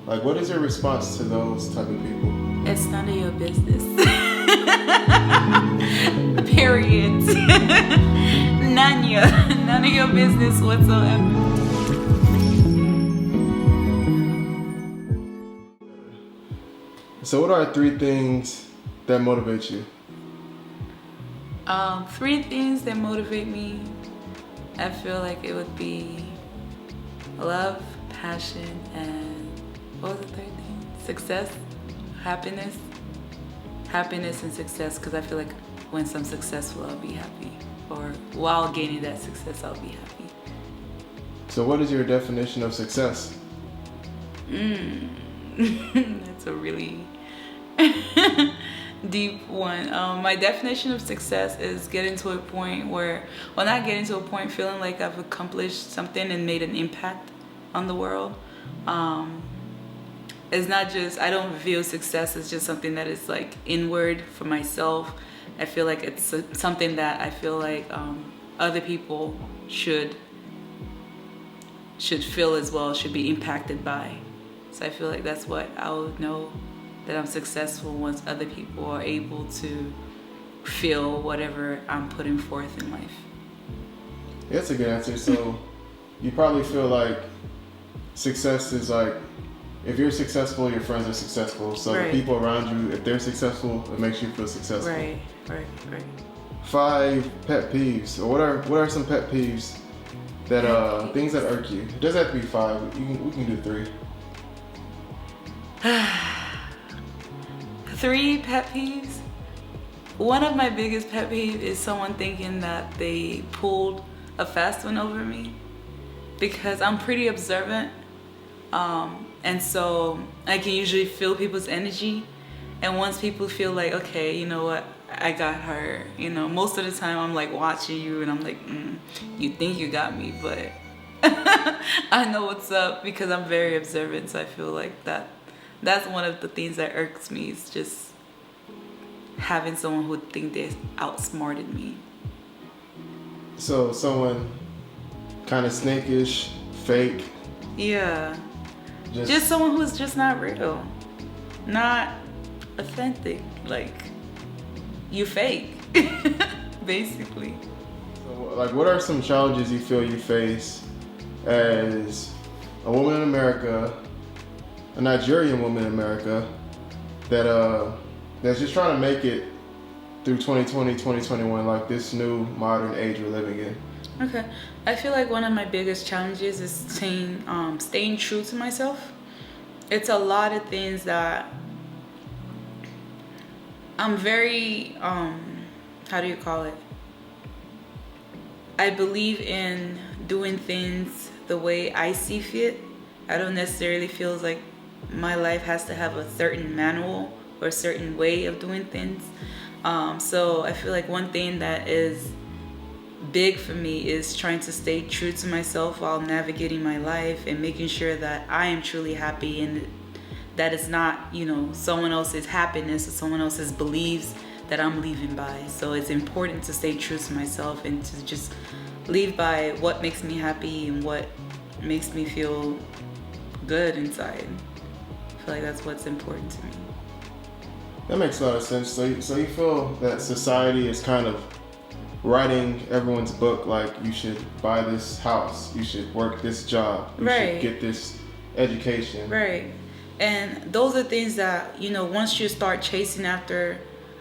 Like, what is your response to those type of people? It's none of your business. Period. None of your business whatsoever. So what are 3 things that motivate you? 3 things that motivate me. I feel like it would be love, passion, and what was the 3rd thing? Success, happiness. Happiness and success, because I feel like once I'm successful, I'll be happy. Or while gaining that success, I'll be happy. So what is your definition of success? That's a really deep one. My definition of success is getting to a point where, well, not getting to a point, feeling like I've accomplished something and made an impact on the world. It's not just, I don't view success as just something that is like inward for myself. I feel like it's something that I feel like other people should feel as well, should be impacted by. So I feel like that's what I would know that I'm successful, once other people are able to feel whatever I'm putting forth in life. That's a good answer. So you probably feel like success is like, if you're successful, your friends are successful. So Right. the people around you, if they're successful, it makes you feel successful. Right. 5 pet peeves, or what are some pet peeves that things that irk you? It doesn't have to be 5. We can do 3. 3 pet peeves. One of my biggest pet peeves is someone thinking that they pulled a fast one over me, because I'm pretty observant. And so I can usually feel people's energy. And once people feel like, okay, you know what, I got her, you know, most of the time I'm like watching you and I'm like, you think you got me, but I know what's up, because I'm very observant. So I feel like that's one of the things that irks me, is just having someone who would think they outsmarted me. So someone kind of snakish, fake. Yeah. Just someone who's just not real, not authentic. Like, you fake, basically. So, like, what are some challenges you feel you face as a woman in America, a Nigerian woman in America, that's just trying to make it through 2020, 2021, like this new modern age we're living in? Okay, I feel like one of my biggest challenges is staying true to myself. It's a lot of things that I'm very, how do you call it? I believe in doing things the way I see fit. I don't necessarily feel like my life has to have a certain manual or a certain way of doing things. So I feel like one thing that is big for me is trying to stay true to myself while navigating my life and making sure that I am truly happy, and that it's not, you know, someone else's happiness or someone else's beliefs that I'm living by. So it's important to stay true to myself and to just live by what makes me happy and what makes me feel good inside. I feel like that's what's important to me. That makes a lot of sense. So you feel that society is kind of writing everyone's book, like you should buy this house, you should work this job, you should get this education. Right. And those are things that, you know, once you start chasing after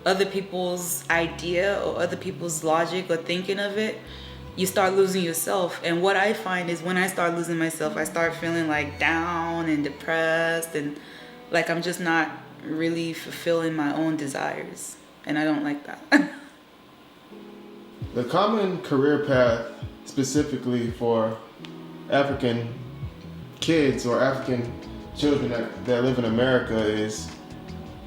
other people's idea or other people's logic or thinking of it, you start losing yourself. And what I find is when I start losing myself, I start feeling like down and depressed and like I'm just not really fulfilling my own desires. And I don't like that. The common career path, specifically for African kids or African children that live in America, is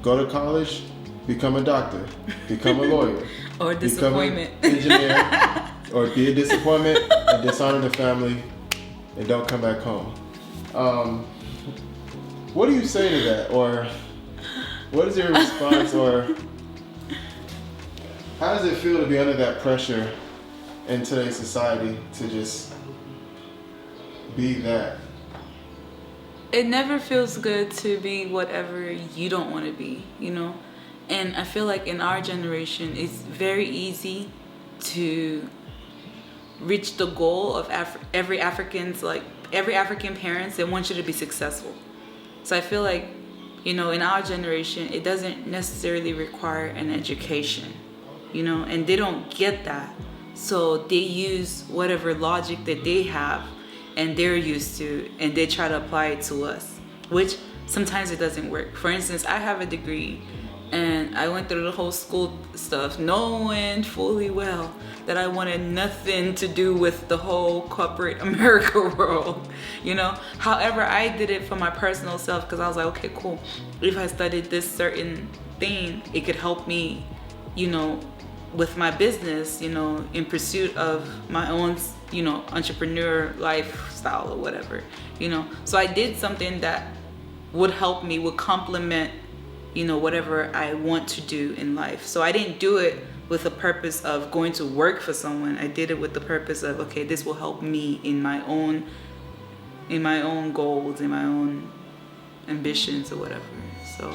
go to college, become a doctor, become a lawyer, or disappointment, become an engineer, or be a disappointment and dishonor the family and don't come back home. What do you say to that? Or what is your response? Or how does it feel to be under that pressure in today's society to just be that? it never feels good to be whatever you don't want to be, you know? And I feel like in our generation, it's very easy to reach the goal of every African's, like every African parents, they want you to be successful. So I feel like, you know, in our generation, it doesn't necessarily require an education, you know, and they don't get that. So they use whatever logic that they have and they're used to, and they try to apply it to us, which sometimes it doesn't work. For instance, I have a degree and I went through the whole school stuff knowing fully well that I wanted nothing to do with the whole corporate America world, you know? However, I did it for my personal self because I was like, okay, cool. If I studied this certain thing, it could help me, you know, with my business, you know, in pursuit of my own, you know, entrepreneur lifestyle or whatever, you know? So I did something that would help me, would complement, you know, whatever I want to do in life. So I didn't do it with the purpose of going to work for someone. I did it with the purpose of, okay, this will help me in my own goals, in my own ambitions or whatever. So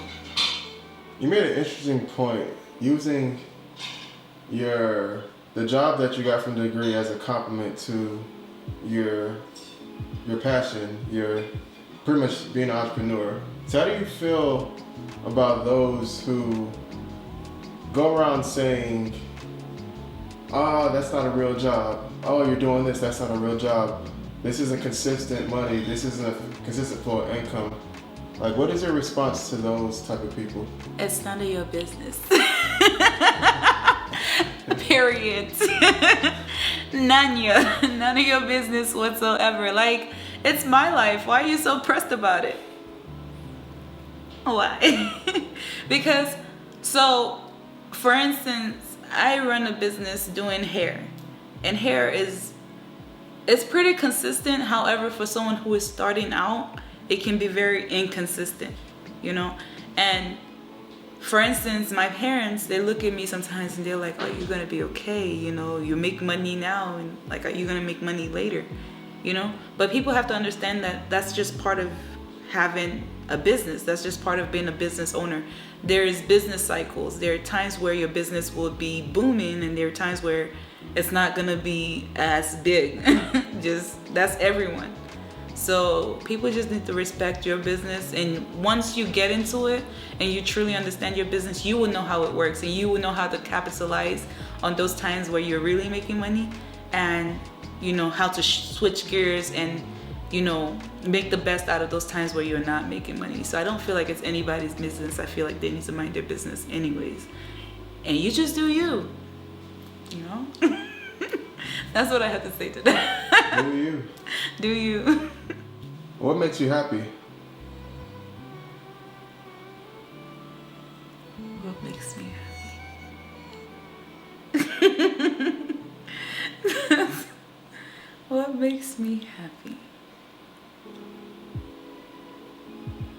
You made an interesting point using the job that you got from the degree as a compliment to your passion, your pretty much being an entrepreneur. So how do you feel about those who go around saying, that's not a real job. Oh, you're doing this, that's not a real job. This isn't consistent money, this isn't a consistent flow of income. Like, what is your response to those type of people? it's none of your business. Period. None of your business whatsoever. Like, it's my life. Why are you so pressed about it? Why? Because, so, for instance, I run a business doing hair. And hair it's pretty consistent. However, for someone who is starting out, it can be very inconsistent, you know? And for instance, my parents, they look at me sometimes and they're like, are you gonna be okay? You know, you make money now and like, are you gonna make money later? You know? But people have to understand that that's just part of having a business. That's just part of being a business owner. There's business cycles. There are times where your business will be booming and there are times where it's not gonna be as big. That's everyone. So people just need to respect your business, and once you get into it and you truly understand your business, you will know how it works and you will know how to capitalize on those times where you're really making money, and you know how to switch gears and, you know, make the best out of those times where you're not making money. So I don't feel like it's anybody's business. I feel like they need to mind their business anyways, and you just do you know. That's what I have to say to that. Do you? Do you? What makes you happy? What makes me happy? What makes me happy?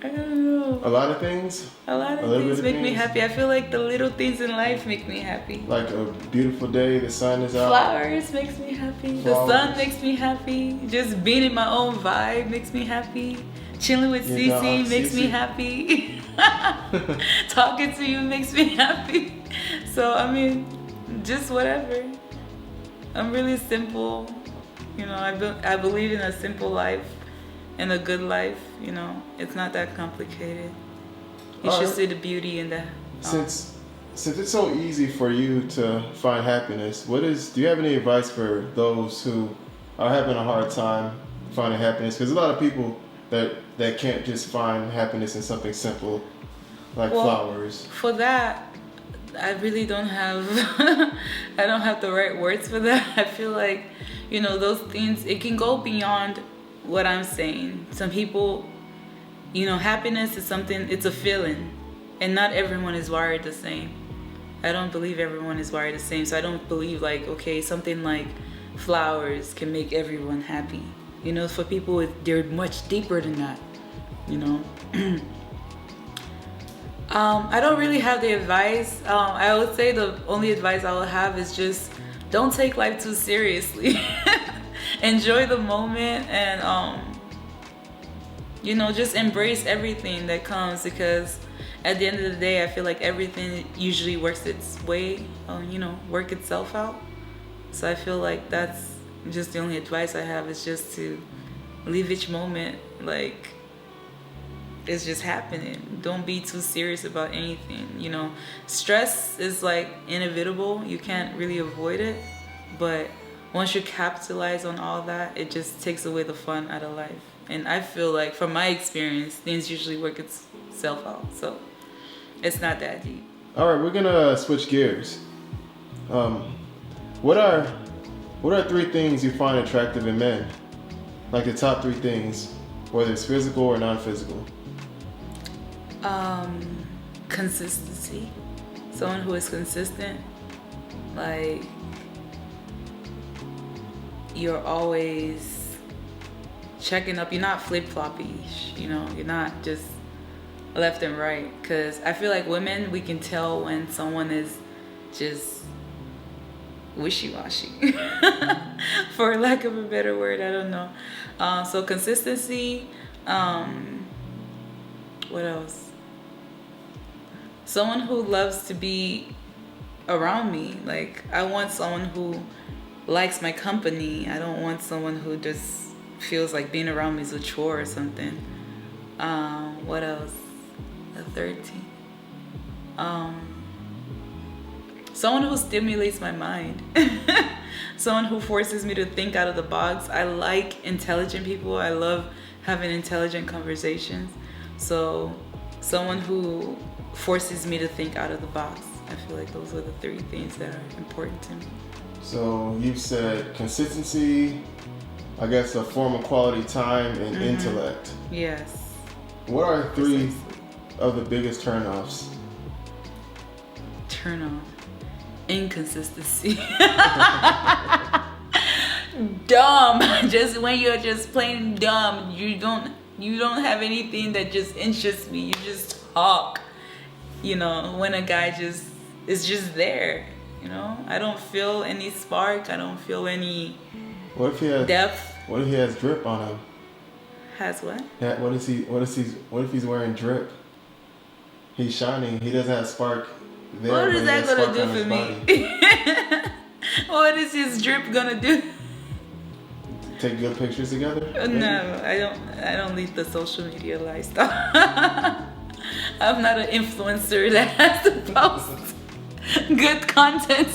I don't know. A lot of things? A lot of things make me happy. I feel like the little things in life make me happy. Like a beautiful day, the sun is out. Flowers makes me happy. Flowers. The sun makes me happy. Just being in my own vibe makes me happy. Chilling with Cece makes me happy. Talking to you makes me happy. So, I mean, just whatever. I'm really simple. You know, I believe in a simple life and a good life. You know, it's not that complicated. You should see the beauty in that. Since it's so easy for you to find happiness, do you have any advice for those who are having a hard time finding happiness? Because a lot of people that can't just find happiness in something simple like flowers. For that, I really don't have I don't have the right words for that. I feel like, you know, those things, it can go beyond what I'm saying. Some people, you know, happiness is something, it's a feeling, and not everyone is wired the same. I don't believe everyone is wired the same. So I don't believe like, okay, something like flowers can make everyone happy. You know, for people, they're much deeper than that, you know. I don't really have the advice. I would say the only advice I would have is just don't take life too seriously. Enjoy the moment, and just embrace everything that comes, because at the end of the day, I feel like everything usually works its way, work itself out. So I feel like that's just the only advice I have, is just to leave each moment like it's just happening. Don't be too serious about anything. Stress is like inevitable. You can't really avoid it. But once you capitalize on all that, it just takes away the fun out of life. And I feel like, from my experience, things usually work itself out. So it's not that deep. All right, we're gonna switch gears. What are 3 things you find attractive in men? Like the top 3 things, whether it's physical or non-physical. Consistency. Someone who is consistent. Like, you're always checking up. You're not flip-floppy. You're not just left and right. Because I feel like women, we can tell when someone is just wishy-washy. For lack of a better word, I don't know. So consistency. What else? Someone who loves to be around me. Like, I want someone who likes my company. I don't want someone who just feels like being around me is a chore or something. What else? The third thing. Someone who stimulates my mind. Someone who forces me to think out of the box. I like intelligent people. I love having intelligent conversations. So someone who forces me to think out of the box. I feel like those are the 3 things that are important to me. So you've said consistency, I guess a form of quality time, and intellect. Yes. What are 3 of the biggest turnoffs? Turn off. Inconsistency. Dumb. Just when you're just plain dumb, you don't have anything that just interests me. You just talk. When a guy is just there. I don't feel any spark. I don't feel any depth. What if he has drip on him? Has what? Yeah, what if he's wearing drip? He's shining. He doesn't have spark there. What is that gonna do for me? What is his drip gonna do? Take good pictures together? No, I don't lead the social media lifestyle. I'm not an influencer that has to post good content.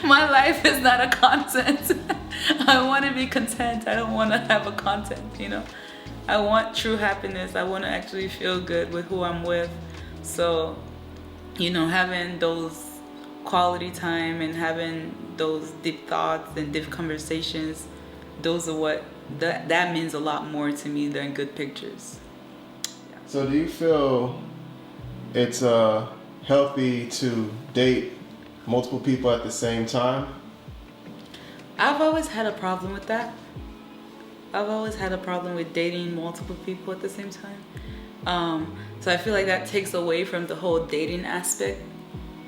My life is not a content. I want to be content. I don't want to have a content, I want true happiness. I want to actually feel good with who I'm with. So, having those quality time and having those deep thoughts and deep conversations, those are what that means a lot more to me than good pictures. Yeah. So do you feel it's healthy to date multiple people at the same time? I've always had a problem with that. I've always had a problem with dating multiple people at the same time. So I feel like that takes away from the whole dating aspect.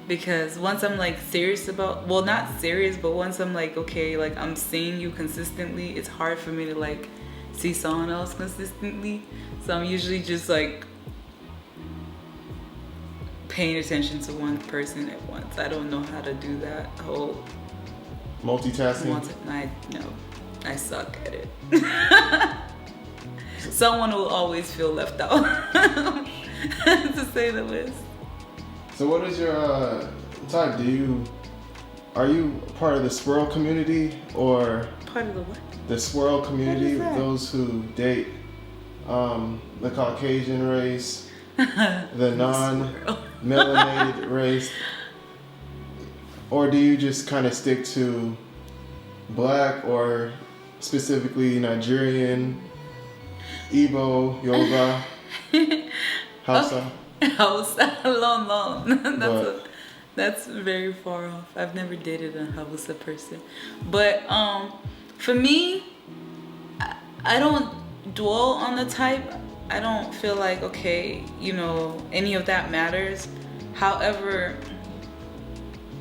Because once I'm like serious about, well, not serious, but once I'm like, okay, like I'm seeing you consistently, it's hard for me to like see someone else consistently. So I'm usually just like paying attention to one person at once. I don't know how to do that whole multitasking. I suck at it. Someone will always feel left out, to say the least. So what is your type? Are you part of the swirl community or part of the what? The swirl community, those who date the Caucasian race, the non-melanated race, or do you just kind of stick to Black or specifically Nigerian, Igbo, Yoruba, Hausa? Hausa, alone. That's very far off. I've never dated a Hausa person, but for me, I don't dwell on the type. I don't feel like any of that matters. However,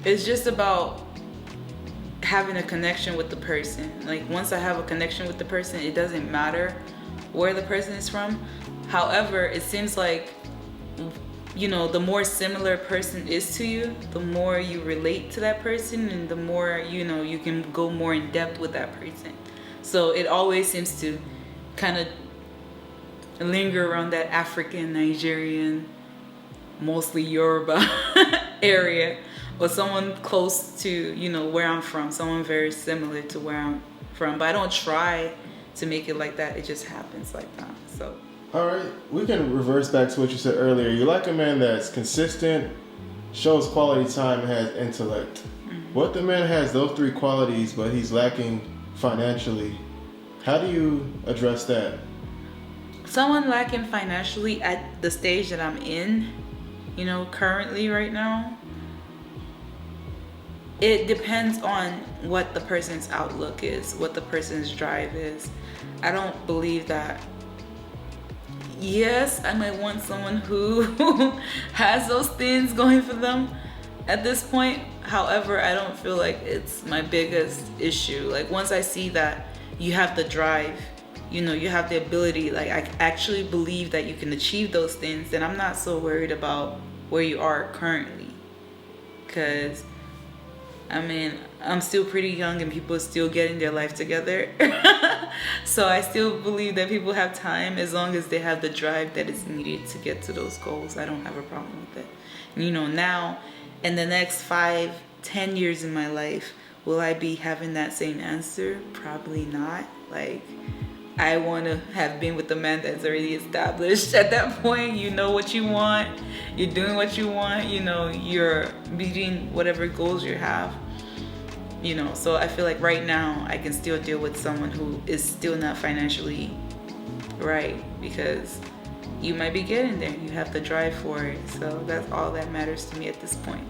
it's just about having a connection with the person. Like once I have a connection with the person, it doesn't matter where the person is from. However, it seems like, you know, the more similar a person is to you, the more you relate to that person, and the more, you know, you can go more in depth with that person. So it always seems to kind of linger around that African, Nigerian, mostly Yoruba area, or someone close to, you know, where I'm from, someone very similar to where I'm from. But I don't try to make it like that. It just happens like that. So. All right, we can reverse back to what you said earlier. You like a man that's consistent, shows quality time, and has intellect. What the man has those three qualities, but he's lacking financially? How do you address that? Someone lacking financially at the stage that I'm in, you know, currently right now, it depends on what the person's outlook is, what the person's drive is. I don't believe that. Yes, I might want someone who has those things going for them at this point. However, I don't feel like it's my biggest issue. Like, once I see that you have the drive, you know, you have the ability, like I actually believe that you can achieve those things, then I'm not so worried about where you are currently. Because, I mean, I'm still pretty young and people are still getting their life together. So I still believe that people have time as long as they have the drive that is needed to get to those goals. I don't have a problem with it. You know, now in the next 5-10 years in my life, will I be having that same answer? Probably not. Like, I want to have been with the man that's already established. At that point, you know what you want, you're doing what you want, you know, you're meeting whatever goals you have, you know. So I feel like right now I can still deal with someone who is still not financially right, because you might be getting there, you have the drive for it. So that's all that matters to me at this point.